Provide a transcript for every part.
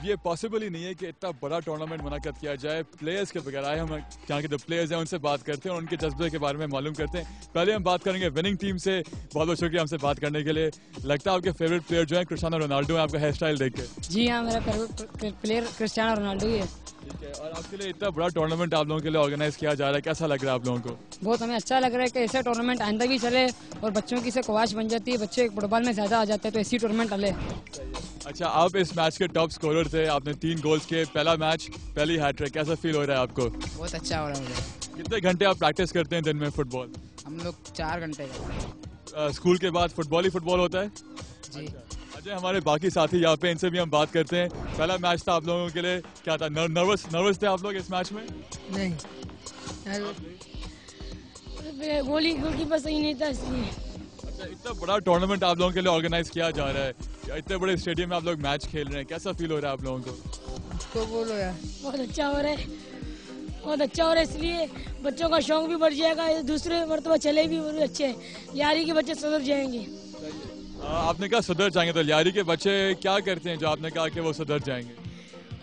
अब ये पॉसिबल ही नहीं है कि इतना बड़ा टूर्नामेंट मुनक्कद किया जाए प्लेयर्स के बगैर। आए हम यहाँ के जो प्लेयर्स हैं उनसे बात करते हैं और उनके जज्बे के बारे में मालूम करते हैं। पहले हम बात करेंगे विनिंग टीम से। बहुत बहुत शुक्रिया हमसे बात करने के लिए। लगता है आपके फेवरेट प्लेयर जो है क्रिस्टियानो रोनाल्डो है, आपका हेयर स्टाइल देख के। जी हाँ, मेरा फेवरेट प्लेयर क्रिस्टियानो रोनाल्डो ही है। ठीक है, और आपके लिए इतना बड़ा टूर्नामेंट आप लोगों के लिए ऑर्गेनाइज किया जा रहा है, कैसा लग रहा है आप लोगों को? बहुत हमें अच्छा लग रहा है कि ऐसे टूर्नामेंट आइंदा भी चले और बच्चों की से ख्वाहिश बन जाती है, बच्चे फुटबॉल में ज़्यादा आ जाते हैं, तो ऐसी टूर्नामेंट चले। अच्छा, आप इस मैच के टॉप स्कोरर थे, आपने 3 गोल्स किए, पहला मैच, पहली हैट्रिक, कैसा फील हो रहा है आपको? बहुत अच्छा हो रहा है मुझे। कितने घंटे आप प्रैक्टिस करते हैं दिन में फुटबॉल? हम लोग 4 घंटे स्कूल के बाद फुटबॉल ही फुटबॉल होता है जी। अच्छा, हमारे बाकी साथी यहाँ पे, इनसे भी हम बात करते हैं। पहला मैच था आप लोगों के लिए, क्या था? नर्वस थे आप लोग इस मैच में? नहीं, गोलकीपर सही नहीं था इसलिए। अच्छा, इतना बड़ा टूर्नामेंट आप लोगों के लिए ऑर्गेनाइज किया जा रहा है, इतने बड़े स्टेडियम में आप लोग मैच खेल रहे हैं, कैसा फील हो रहा है आप लोगों को? तो बोलो यार। बहुत अच्छा हो रहा है, बहुत अच्छा हो रहा है, इसलिए बच्चों का शौक भी बढ़ जाएगा, दूसरे मरतबा चले भी बहुत अच्छे हैं, यारी के बच्चे सुधर जाएंगे। आपने कहा सुधर जाएंगे, तो यारी के बच्चे क्या करते हैं जो आपने कहा कि वो सुधर जाएंगे?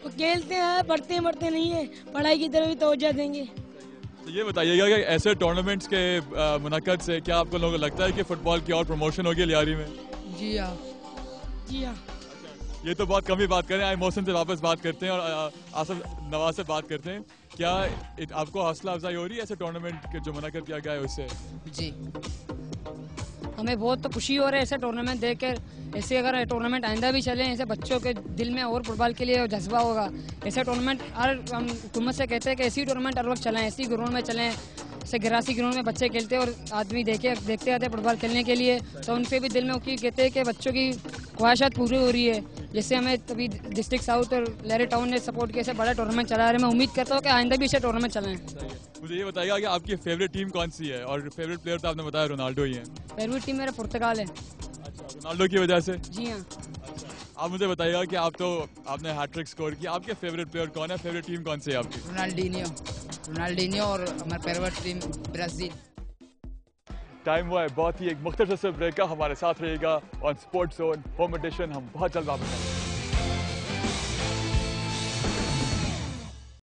वो खेलते हैं, पढ़ते मरते नहीं है, पढ़ाई की तरफ भी तवज्जो देंगे। तो ये बताइएगा कि ऐसे टूर्नामेंट्स के मुनक्कद से क्या आपको लोगों को लगता है कि फुटबॉल की और प्रमोशन होगी लियारी में? जी हाँ, जी हाँ। ये तो बहुत कम ही बात करें, आए मौसम से वापस बात करते हैं और आसिफ नवाज से बात करते हैं। क्या आपको हौसला अफजाई हो रही है ऐसे टूर्नामेंट के जो मुनक्कद किया गया है उससे? जी। हमें बहुत तो खुशी हो रही है ऐसे टूर्नामेंट देख कर। ऐसे अगर टूर्नामेंट आइंदा भी चले, ऐसे बच्चों के दिल में और फुटबॉल के लिए जज्बा होगा। ऐसे टूर्नामेंट हम हुकूमत से कहते हैं कि ऐसी टूर्नामेंट हर वक्त चलाएं, ऐसी ग्राउंड में चलें, जैसे गिरासी ग्राउंड में बच्चे खेलते हैं और आदमी देखते आते हैं फुटबॉल खेलने के लिए, तो उनसे भी दिल में कहते हैं कि बच्चों की ख्वाहिशात पूरी हो रही है। जैसे हमें तभी डिस्ट्रिक्ट साउथ और लहरी टाउन ने सपोर्ट किया, ऐसे बड़ा टूर्नामेंट चला रहे हैं। मैं उम्मीद करता हूँ कि आइंदा भी ऐसे टूर्नामेंट चलाएं। मुझे ये बताइएगा कि आपकी फेवरेट टीम कौन सी है? और फेवरेट प्लेयर तो आपने बताया रोनाल्डो ही है। फेवरेट टीम मेरा पुर्तगाल है। अच्छा, रोनाल्डो की वजह से? जी हाँ। आप मुझे बताइएगा कि आपने हैट्रिक स्कोर किया, आपके फेवरेट प्लेयर कौन है, फेवरेट टीम कौन सी है आपकी? रोनाल्डिनियो और हमारा फेवरेट टीम ब्राजील। टाइम हुआ है बहुत ही एक मुख्तसर ब्रेक का, हमारे साथ रहेगा on sports zone home edition. हम बहुत जल्द वापस आएंगे।